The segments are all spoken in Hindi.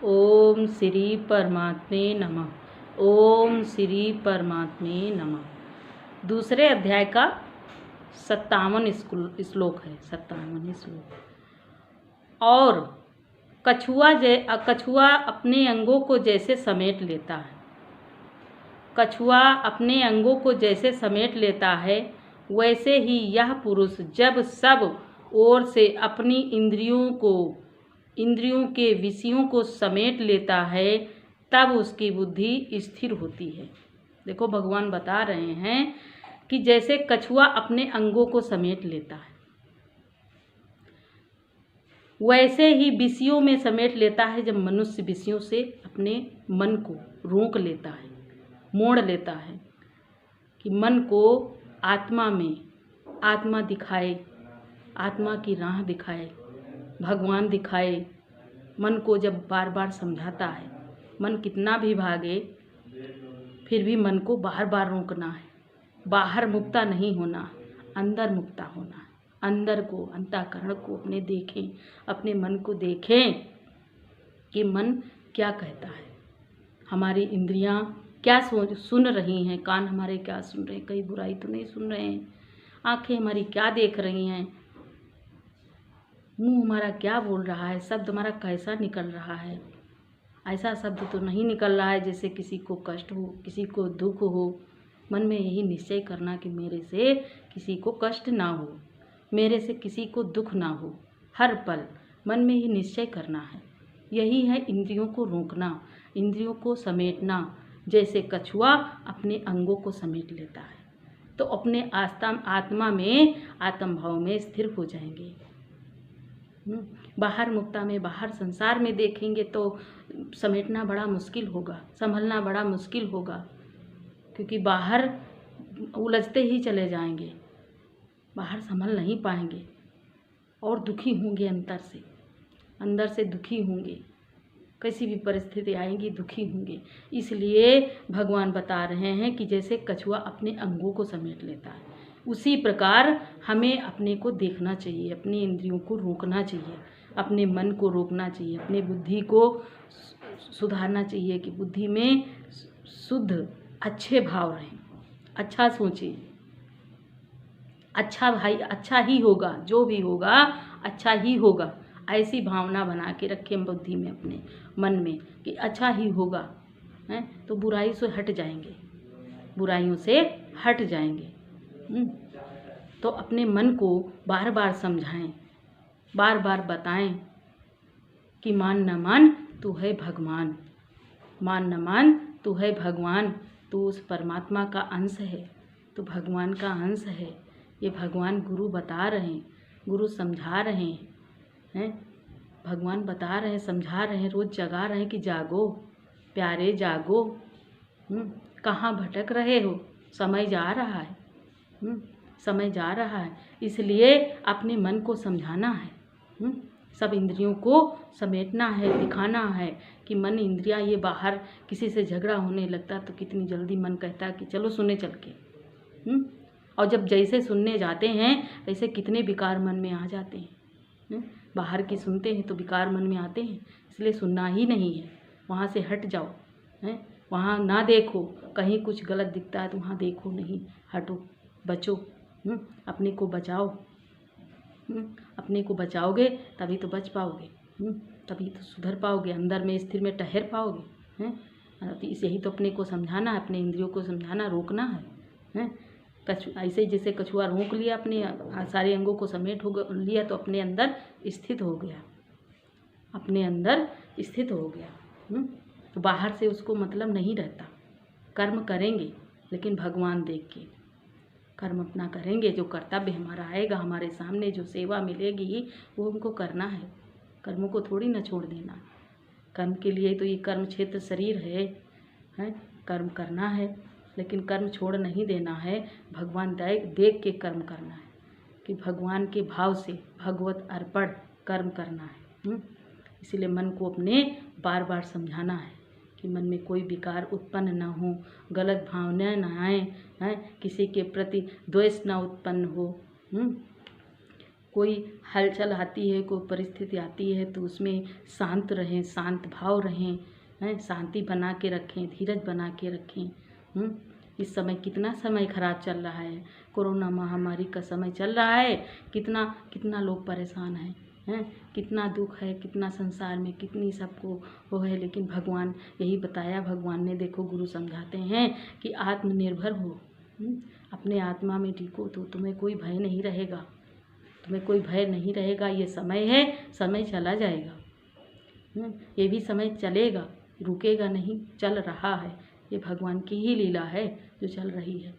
ओम श्री परमात्मे नमः। ओम श्री परमात्मे नमः। दूसरे अध्याय का 57 श्लोक है। 57 श्लोक। और कछुआ अपने अंगों को जैसे समेट लेता है। कछुआ अपने अंगों को जैसे समेट लेता है, वैसे ही यह पुरुष जब सब ओर से अपनी इंद्रियों के विषयों को समेट लेता है, तब उसकी बुद्धि स्थिर होती है। देखो, भगवान बता रहे हैं कि जैसे कछुआ अपने अंगों को समेट लेता है, वैसे ही विषयों में समेट लेता है। जब मनुष्य विषयों से अपने मन को रोक लेता है, मोड़ लेता है, कि मन को आत्मा में आत्मा दिखाए, आत्मा की राह दिखाए, भगवान दिखाए। मन को जब बार बार समझाता है, मन कितना भी भागे फिर भी मन को बार बार रोकना है। बाहर मुक्ता नहीं होना, अंदर मुक्ता होना है। अंदर को, अंतःकरण को अपने देखें, अपने मन को देखें कि मन क्या कहता है, हमारी इंद्रियां क्या सुन रही हैं, कान हमारे क्या सुन रहे हैं, कहीं बुराई तो नहीं सुन रहे हैं, आंखें हमारी क्या देख रही हैं, मुंह हमारा क्या बोल रहा है, शब्द हमारा कैसा निकल रहा है। ऐसा शब्द तो नहीं निकल रहा है जैसे किसी को कष्ट हो, किसी को दुख हो। मन में यही निश्चय करना कि मेरे से किसी को कष्ट ना हो, मेरे से किसी को दुख ना हो। हर पल मन में ही निश्चय करना है। यही है इंद्रियों को रोकना, इंद्रियों को समेटना। जैसे कछुआ अपने अंगों को समेट लेता है, तो अपने आत्मा में, आत्म भाव में स्थिर हो जाएंगे। बाहर मुक्ता में, बाहर संसार में देखेंगे तो समेटना बड़ा मुश्किल होगा, संभलना बड़ा मुश्किल होगा, क्योंकि बाहर उलझते ही चले जाएंगे, बाहर संभल नहीं पाएंगे और दुखी होंगे। अंदर से दुखी होंगे, कैसी भी परिस्थिति आएंगी दुखी होंगे। इसलिए भगवान बता रहे हैं कि जैसे कछुआ अपने अंगों को समेट लेता है, उसी प्रकार हमें अपने को देखना चाहिए, अपनी इंद्रियों को रोकना चाहिए, अपने मन को रोकना चाहिए, अपने बुद्धि को सुधारना चाहिए कि बुद्धि में शुद्ध अच्छे भाव रहें, अच्छा सोचें, अच्छा भाई अच्छा ही होगा, जो भी होगा अच्छा ही होगा। ऐसी भावना बना के रखें बुद्धि में, अपने मन में कि अच्छा ही होगा, हैं तो बुराई से हट जाएंगे, बुराइयों से हट जाएंगे। तो अपने मन को बार बार समझाएं, बार बार बताएं कि मान न मान तू है भगवान, मान न मान तू है भगवान, तू उस परमात्मा का अंश है, तू भगवान का अंश है। ये भगवान गुरु बता रहे हैं, गुरु समझा रहे हैं, भगवान बता रहे हैं, समझा रहे हैं, रोज़ जगा रहे हैं कि जागो प्यारे जागो। कहाँ भटक रहे हो, समय जा रहा है, समय जा रहा है। इसलिए अपने मन को समझाना है, सब इंद्रियों को समेटना है, दिखाना है कि मन इंद्रियां ये बाहर किसी से झगड़ा होने लगता तो कितनी जल्दी मन कहता है कि चलो सुने चल के। और जब जैसे सुनने जाते हैं वैसे कितने विकार मन में आ जाते हैं। बाहर की सुनते हैं तो विकार मन में आते हैं, इसलिए सुनना ही नहीं है, वहाँ से हट जाओ। वहाँ ना देखो, कहीं कुछ गलत दिखता है तो वहाँ देखो नहीं, हटो, बचो, अपने को बचाओ। अपने को बचाओगे तभी तो बच पाओगे, तभी तो सुधर पाओगे, अंदर में स्थिर में ठहर पाओगे। यही तो अपने को समझाना है, अपने इंद्रियों को समझाना, रोकना है। ऐसे जैसे कछुआ रोक लिया, अपने सारे अंगों को समेट लिया तो अपने अंदर स्थित हो गया, अपने अंदर स्थित हो गया। तो बाहर से उसको मतलब नहीं रहता। कर्म करेंगे लेकिन भगवान देख के कर्म अपना करेंगे। जो कर्तव्य हमारा आएगा हमारे सामने, जो सेवा मिलेगी वो हमको करना है, कर्मों को थोड़ी ना छोड़ देना। कर्म के लिए तो ये कर्म क्षेत्र शरीर है, कर्म करना है, लेकिन कर्म छोड़ नहीं देना है। भगवान देख के कर्म करना है कि भगवान के भाव से भगवत अर्पण कर्म करना है। इसीलिए मन को अपने बार बार समझाना है कि मन में कोई विकार उत्पन्न ना हो, गलत भावनाएं ना आए, किसी के प्रति द्वेष ना उत्पन्न हो, कोई हलचल आती है, कोई परिस्थिति आती है तो उसमें शांत रहें, शांत भाव रहें, हैं, शांति बना के रखें, धीरज बना के रखें। इस समय कितना समय खराब चल रहा है, कोरोना महामारी का समय चल रहा है, कितना कितना लोग परेशान हैं, कितना दुख है, कितना संसार में कितनी सबको वो है। लेकिन भगवान यही बताया, भगवान ने देखो, गुरु समझाते हैं कि आत्मनिर्भर हो, अपने आत्मा में टिको तो तुम्हें कोई भय नहीं रहेगा, तुम्हें कोई भय नहीं रहेगा। ये समय है, समय चला जाएगा, ये भी समय चलेगा, रुकेगा नहीं, चल रहा है। ये भगवान की ही लीला है जो चल रही है।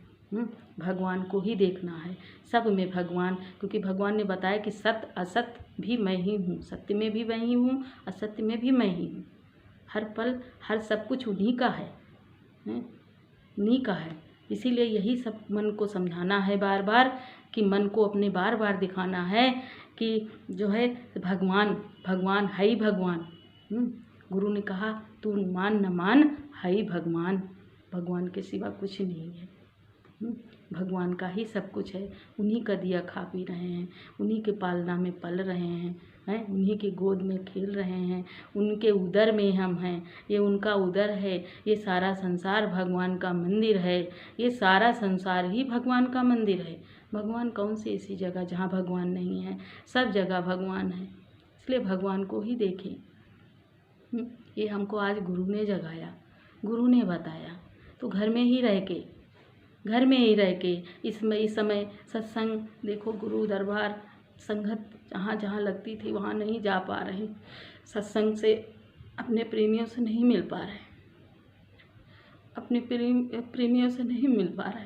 भगवान को ही देखना है, सब में भगवान, क्योंकि भगवान ने बताया कि सत्य असत्य भी मैं ही हूँ, सत्य में भी मैं ही हूँ, असत्य में भी मैं ही हूँ। हर पल हर सब कुछ उन्हीं का है, उन्हीं का है। इसीलिए यही सब मन को समझाना है बार बार, कि मन को अपने बार बार दिखाना है कि जो है भगवान, भगवान है ही भगवान। गुरु ने कहा तू मान न मान, है ही भगवान, भगवान के सिवा कुछ नहीं है। भगवान का ही सब कुछ है, उन्हीं का दिया खा पी रहे हैं, उन्हीं के पालना में पल रहे हैं, उन्हीं के गोद में खेल रहे हैं, उनके उदर में हम हैं, ये उनका उदर है। ये सारा संसार भगवान का मंदिर है, ये सारा संसार ही भगवान का मंदिर है। भगवान कौन सी ऐसी जगह जहाँ भगवान नहीं है, सब जगह भगवान है। इसलिए भगवान को ही देखें। ये हमको आज गुरु ने जगाया, गुरु ने बताया, तो घर में ही रह के इस समय सत्संग देखो, गुरु दरबार संगत जहाँ जहाँ लगती थी वहाँ नहीं जा पा रहे, सत्संग से अपने प्रेमियों से नहीं मिल पा रहे, अपने प्रेमियों से नहीं मिल पा रहे,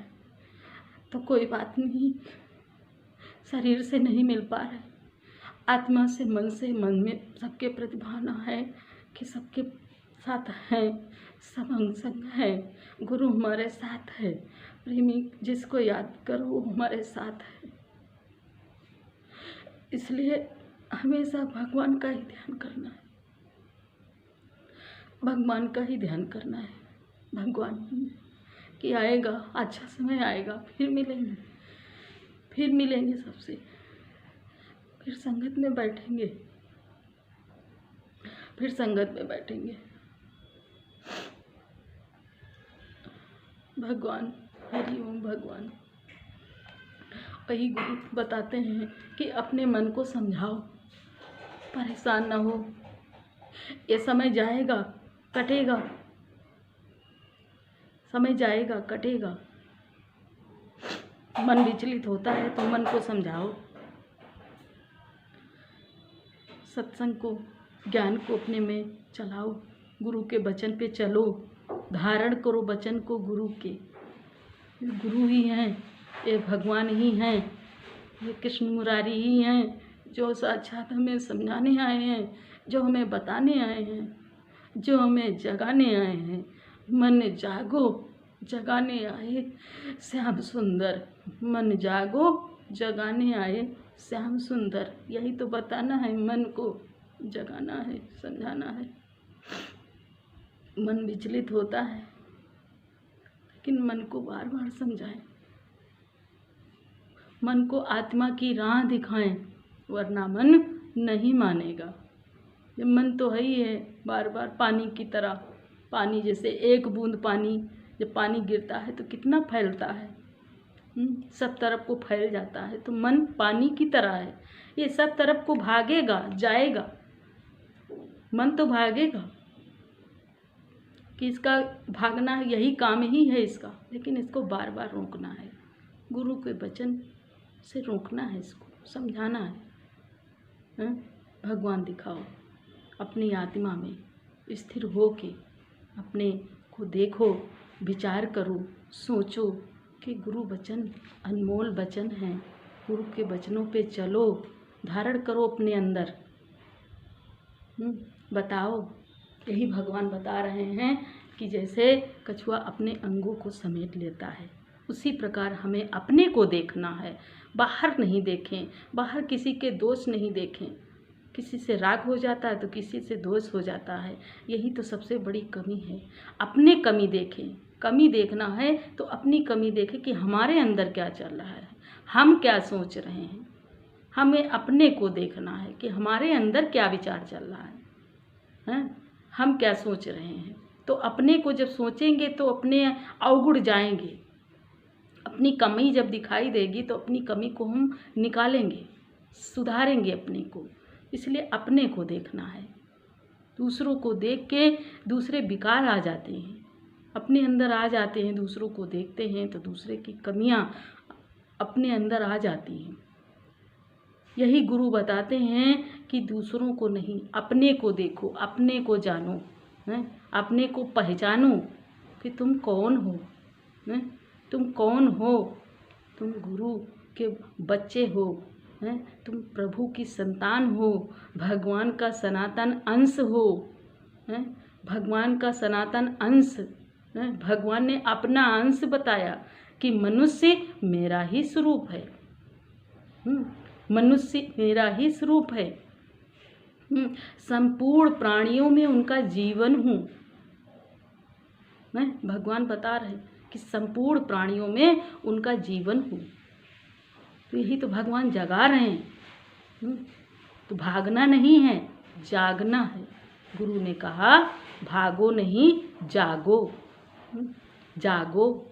तो कोई बात नहीं, शरीर से नहीं मिल पा रहे, आत्मा से, मन में सबके प्रतिभावना है कि सबके साथ हैं, सब अंग संग है, गुरु हमारे साथ है, प्रेमी जिसको याद करो वो हमारे साथ है। इसलिए हमेशा भगवान का ही ध्यान करना है, भगवान का ही ध्यान करना है। भगवान कि आएगा, अच्छा समय आएगा, फिर मिलेंगे सबसे, फिर संगत में बैठेंगे, भगवान, हरि ओम भगवान। वही गुरु बताते हैं कि अपने मन को समझाओ, परेशान ना हो, ये समय जाएगा, कटेगा, समय जाएगा, कटेगा। मन विचलित होता है तो मन को समझाओ, सत्संग को, ज्ञान को अपने में चलाओ, गुरु के वचन पे चलो, धारण करो वचन को गुरु के। गुरु ही हैं, ये भगवान ही हैं, ये कृष्ण मुरारी ही हैं, जो साक्षात हमें समझाने आए हैं, जो हमें बताने आए हैं, जो हमें जगाने आए हैं। मन जागो, जगाने आए श्याम सुंदर, मन जागो, जगाने आए श्याम सुंदर। यही तो बताना है, मन को जगाना है, समझाना है। मन विचलित होता है, लेकिन मन को बार बार समझाएं, मन को आत्मा की राह दिखाएं, वरना मन नहीं मानेगा। ये मन तो है ही है, बार बार पानी की तरह, पानी जैसे एक बूंद पानी, जब पानी गिरता है तो कितना फैलता है, सब तरफ को फैल जाता है। तो मन पानी की तरह है, ये सब तरफ को भागेगा, जाएगा, मन तो भागेगा, कि इसका भागना यही काम ही है इसका, लेकिन इसको बार बार रोकना है, गुरु के वचन से रोकना है, इसको समझाना है। भगवान दिखाओ, अपनी आत्मा में स्थिर हो के अपने को देखो, विचार करो, सोचो कि गुरु वचन अनमोल वचन हैं, गुरु के वचनों पे चलो, धारण करो अपने अंदर। बताओ, यही भगवान बता रहे हैं कि जैसे कछुआ अपने अंगों को समेट लेता है, उसी प्रकार हमें अपने को देखना है, बाहर नहीं देखें, बाहर किसी के दोष नहीं देखें। किसी से राग हो जाता है तो किसी से दोष हो जाता है, यही तो सबसे बड़ी कमी है। अपने कमी देखें, कमी देखना है तो अपनी कमी देखें कि हमारे अंदर क्या चल रहा है, हम क्या सोच रहे हैं, हमें अपने को देखना है कि हमारे अंदर क्या विचार चल रहा है, हैं? हम क्या सोच रहे हैं। तो अपने को जब सोचेंगे तो अपने अवगुण जाएंगे। अपनी कमी जब दिखाई देगी तो अपनी कमी को हम निकालेंगे, सुधारेंगे अपने को। इसलिए अपने को देखना है। दूसरों को देख के दूसरे विकार आ जाते हैं, अपने अंदर आ जाते हैं। दूसरों को देखते हैं तो दूसरे की कमियां अपने अंदर आ जाती हैं। यही गुरु बताते हैं कि दूसरों को नहीं, अपने को देखो, अपने को जानो, हैं? अपने को पहचानो कि तुम कौन हो, हैं? तुम कौन हो। तुम गुरु के बच्चे हो, हैं? तुम प्रभु की संतान हो, भगवान का सनातन अंश हो, हैं? भगवान का सनातन अंश, हैं? भगवान ने अपना अंश बताया कि मनुष्य मेरा ही स्वरूप है। मनुष्य मेरा ही स्वरूप है। संपूर्ण प्राणियों में उनका जीवन हूँ। मैं भगवान बता रहे कि संपूर्ण प्राणियों में उनका जीवन हूँ। तो यही तो भगवान जगा रहे हैं। तो भागना नहीं है, जागना है। गुरु ने कहा भागो नहीं, जागो। जागो।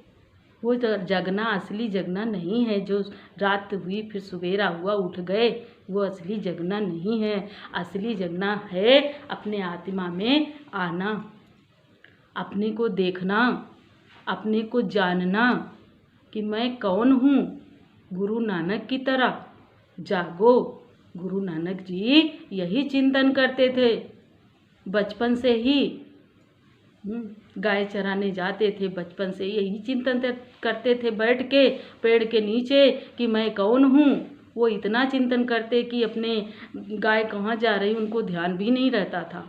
वो जगना असली जगना नहीं है जो रात हुई फिर सवेरा हुआ उठ गए, वो असली जगना नहीं है। असली जगना है अपने आत्मा में आना, अपने को देखना, अपने को जानना कि मैं कौन हूँ। गुरु नानक की तरह जागो। गुरु नानक जी यही चिंतन करते थे बचपन से ही। गाय चराने जाते थे, बचपन से यही चिंतन करते थे बैठ के पेड़ के नीचे कि मैं कौन हूँ। वो इतना चिंतन करते कि अपने गाय कहाँ जा रही उनको ध्यान भी नहीं रहता था।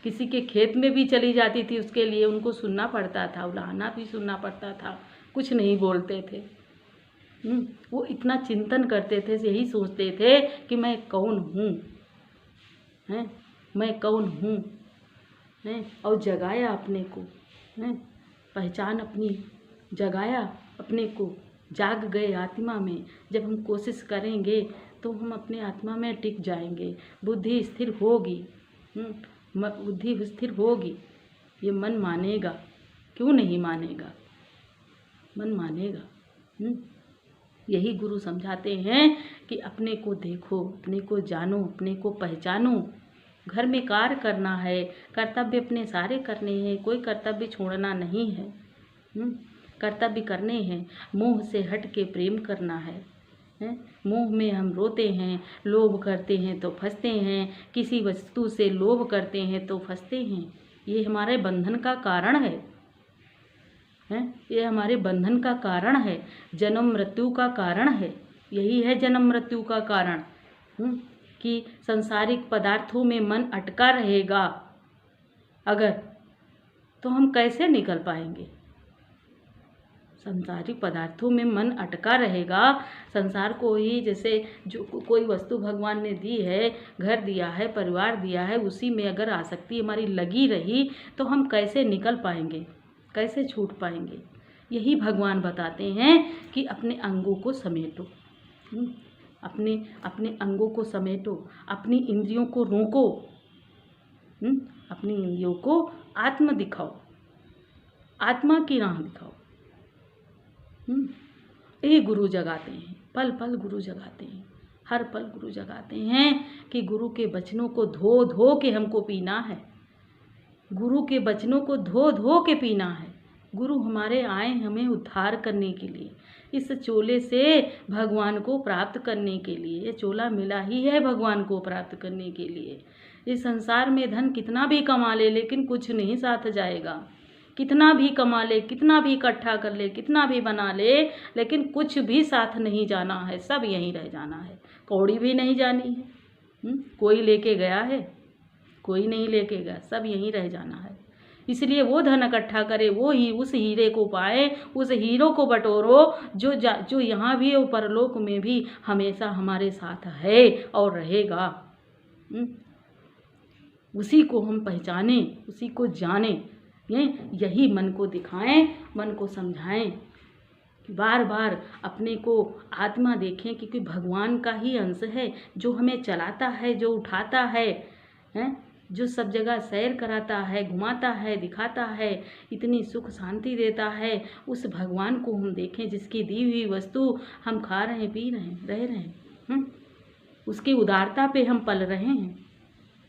किसी के खेत में भी चली जाती थी उसके लिए उनको सुनना पड़ता था, उलाहना भी सुनना पड़ता था, कुछ नहीं बोलते थे। वो इतना चिंतन करते थे, यही सोचते थे कि मैं कौन हूँ, हैं? मैं कौन हूँ, हैं? और जगाया अपने को, हैं? पहचान अपनी जगाया अपने को, जाग गए आत्मा में। जब हम कोशिश करेंगे तो हम अपने आत्मा में टिक जाएंगे, बुद्धि स्थिर होगी। बुद्धि स्थिर होगी, ये मन मानेगा। क्यों नहीं मानेगा, मन मानेगा। यही गुरु समझाते हैं कि अपने को देखो, अपने को जानो, अपने को पहचानो। घर में कार्य करना है, कर्तव्य अपने सारे करने हैं, कोई कर्तव्य छोड़ना नहीं है। कर्तव्य करने हैं, मोह से हट के प्रेम करना है। मोह में हम रोते हैं, लोभ करते हैं तो फंसते हैं, किसी वस्तु से लोभ करते हैं तो फंसते हैं। ये हमारे बंधन का कारण है, ये हमारे बंधन का कारण है, जन्म मृत्यु का कारण है। यही है जन्म मृत्यु का कारण, कि संसारिक पदार्थों में मन अटका रहेगा अगर, तो हम कैसे निकल पाएंगे। संसारिक पदार्थों में मन अटका रहेगा, संसार को ही जैसे जो कोई वस्तु भगवान ने दी है, घर दिया है, परिवार दिया है, उसी में अगर आसक्ति हमारी लगी रही तो हम कैसे निकल पाएंगे, कैसे छूट पाएंगे। यही भगवान बताते हैं कि अपने अंगों को समेटो, अपने अंगों को समेटो, अपनी इंद्रियों को रोको, अपनी इंद्रियों को आत्म दिखाओ, आत्मा की राह दिखाओ। ये गुरु जगाते हैं, पल पल गुरु जगाते हैं, हर पल गुरु जगाते हैं कि गुरु के वचनों को धो धो के हमको पीना है। गुरु के वचनों को धो धो के पीना है। गुरु हमारे आए हमें उद्धार करने के लिए, इस चोले से भगवान को प्राप्त करने के लिए। ये चोला मिला ही है भगवान को प्राप्त करने के लिए। इस संसार में धन कितना भी कमा ले लेकिन कुछ नहीं साथ जाएगा। कितना भी कमा ले, कितना भी इकट्ठा कर ले, कितना भी बना ले, लेकिन कुछ भी साथ नहीं जाना है, सब यहीं रह जाना है। कौड़ी भी नहीं जानी है, कोई लेके गया है, कोई नहीं लेके गया, सब यहीं रह जाना है। इसलिए वो धन इकट्ठा करे, वो ही उस हीरे को पाए, उस हीरो को बटोरो जो यहाँ भी और परलोक में भी हमेशा हमारे साथ है और रहेगा। उसी को हम पहचाने, उसी को जाने, यही मन को दिखाएं, मन को समझाएं बार बार अपने को आत्मा देखें, क्योंकि भगवान का ही अंश है, जो हमें चलाता है, जो उठाता है, हैं, जो सब जगह सैर कराता है, घुमाता है, दिखाता है, इतनी सुख शांति देता है। उस भगवान को हम देखें, जिसकी दी हुई वस्तु हम खा रहे हैं, पी रहे हैं, रह रहे हैं, उसकी उदारता पे हम पल रहे हैं।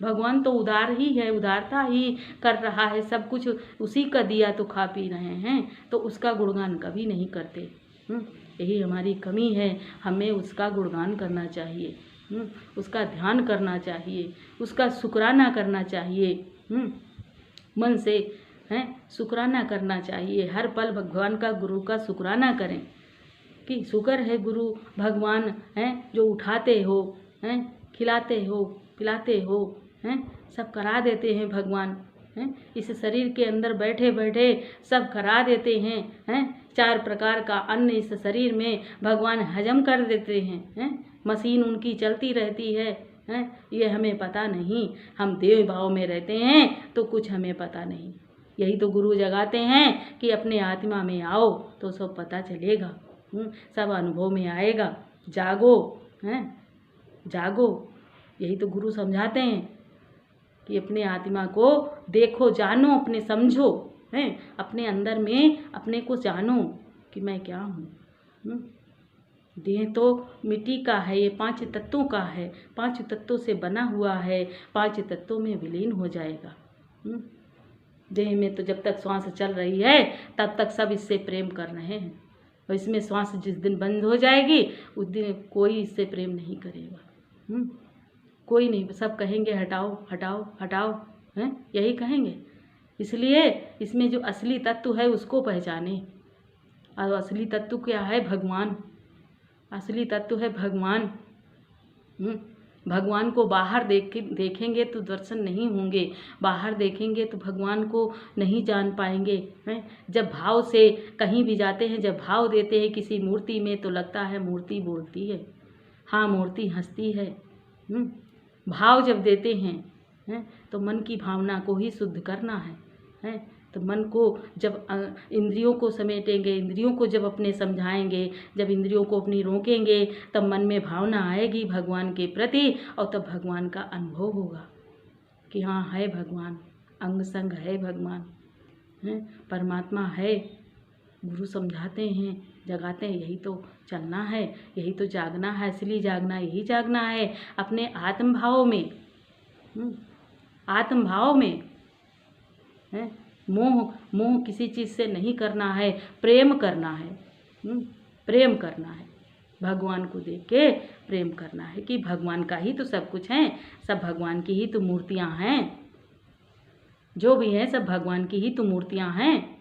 भगवान तो उदार ही है, उदारता ही कर रहा है, सब कुछ उसी का दिया तो खा पी रहे हैं, तो उसका गुणगान कभी नहीं करते। यही हमारी कमी है, हमें उसका गुणगान करना चाहिए, उसका ध्यान करना चाहिए, उसका शुक्राना करना चाहिए, मन से शुक्राना करना चाहिए। हर पल भगवान का, गुरु का शुक्राना करें कि शुक्र है गुरु भगवान हैं, जो उठाते हो, खिलाते हो, पिलाते हो, सब करा देते हैं भगवान, इस शरीर के अंदर बैठे बैठे सब करा देते हैं, 4 प्रकार का अन्न इस शरीर में भगवान हजम कर देते हैं, मशीन उनकी चलती रहती है, ये हमें पता नहीं। हम देव भाव में रहते हैं तो कुछ हमें पता नहीं। यही तो गुरु जगाते हैं कि अपने आत्मा में आओ तो सब पता चलेगा, सब अनुभव में आएगा। जागो, जागो, यही तो गुरु समझाते हैं कि अपने आत्मा को देखो, जानो, अपने समझो, अपने अंदर में अपने को जानो कि मैं क्या हूँ। देह तो मिट्टी का है, ये 5 तत्वों का है, 5 तत्वों से बना हुआ है, 5 तत्वों में विलीन हो जाएगा। देह में तो जब तक श्वास चल रही है तब तक सब इससे प्रेम कर रहे हैं, और इसमें श्वास जिस दिन बंद हो जाएगी उस दिन कोई इससे प्रेम नहीं करेगा, कोई नहीं। सब कहेंगे हटाओ हटाओ हटाओ, यही कहेंगे। इसलिए इसमें जो असली तत्व है उसको पहचाने, और असली तत्व क्या है? भगवान। असली तत्व है भगवान। भगवान को बाहर देखेंगे तो दर्शन नहीं होंगे, बाहर देखेंगे तो भगवान को नहीं जान पाएंगे, हैं। जब भाव से कहीं भी जाते हैं, जब भाव देते हैं किसी मूर्ति में तो लगता है मूर्ति बोलती है, हाँ मूर्ति हंसती है। भाव जब देते हैं तो मन की भावना को ही शुद्ध करना है। तो मन को जब इंद्रियों को समेटेंगे, इंद्रियों को जब अपने समझाएंगे, जब इंद्रियों को अपनी रोकेंगे, तब मन में भावना आएगी भगवान के प्रति, और तब भगवान का अनुभव होगा कि हाँ है भगवान, अंग संग है भगवान, परमात्मा है। गुरु समझाते हैं, जगाते हैं, यही तो चलना है, यही तो जागना है, असली जागना यही जागना है, अपने आत्म भाव में, आत्म भाव में। मोह किसी चीज़ से नहीं करना है, प्रेम करना है, प्रेम करना है, भगवान को देख के प्रेम करना है कि भगवान का ही तो सब कुछ है, सब भगवान की ही तो मूर्तियाँ हैं, जो भी है सब भगवान की ही तो मूर्तियाँ हैं,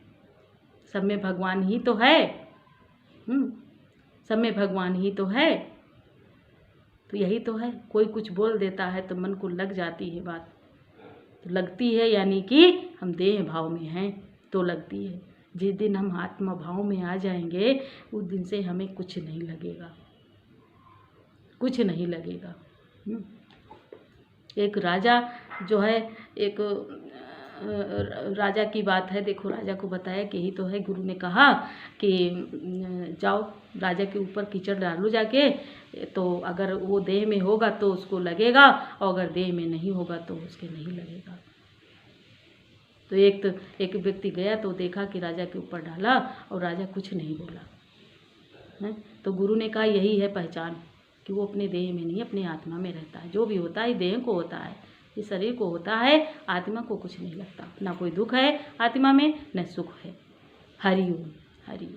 सब में भगवान ही तो है, सब में भगवान ही तो है। तो यही तो है, कोई कुछ बोल देता है तो मन को लग जाती है बात, तो लगती है यानी कि हम देह भाव में हैं तो लगती है। जिस दिन हम आत्मा भाव में आ जाएंगे उस दिन से हमें कुछ नहीं लगेगा, कुछ नहीं लगेगा। एक राजा जो है, एक राजा की बात है, देखो राजा को बताया कि यही तो है। गुरु ने कहा कि जाओ राजा के ऊपर कीचड़ डालो जाके, तो अगर वो देह में होगा तो उसको लगेगा, और अगर देह में नहीं होगा तो उसके नहीं लगेगा। तो एक व्यक्ति गया तो देखा कि राजा के ऊपर डाला और राजा कुछ नहीं बोला, तो गुरु ने कहा यही है पहचान कि वो अपने देह में नहीं, अपने आत्मा में रहता है। जो भी होता है देह को होता है, इस शरीर को होता है, आत्मा को कुछ नहीं लगता, ना कोई दुख है आत्मा में, न सुख है। हरि ओम, हरि ओम।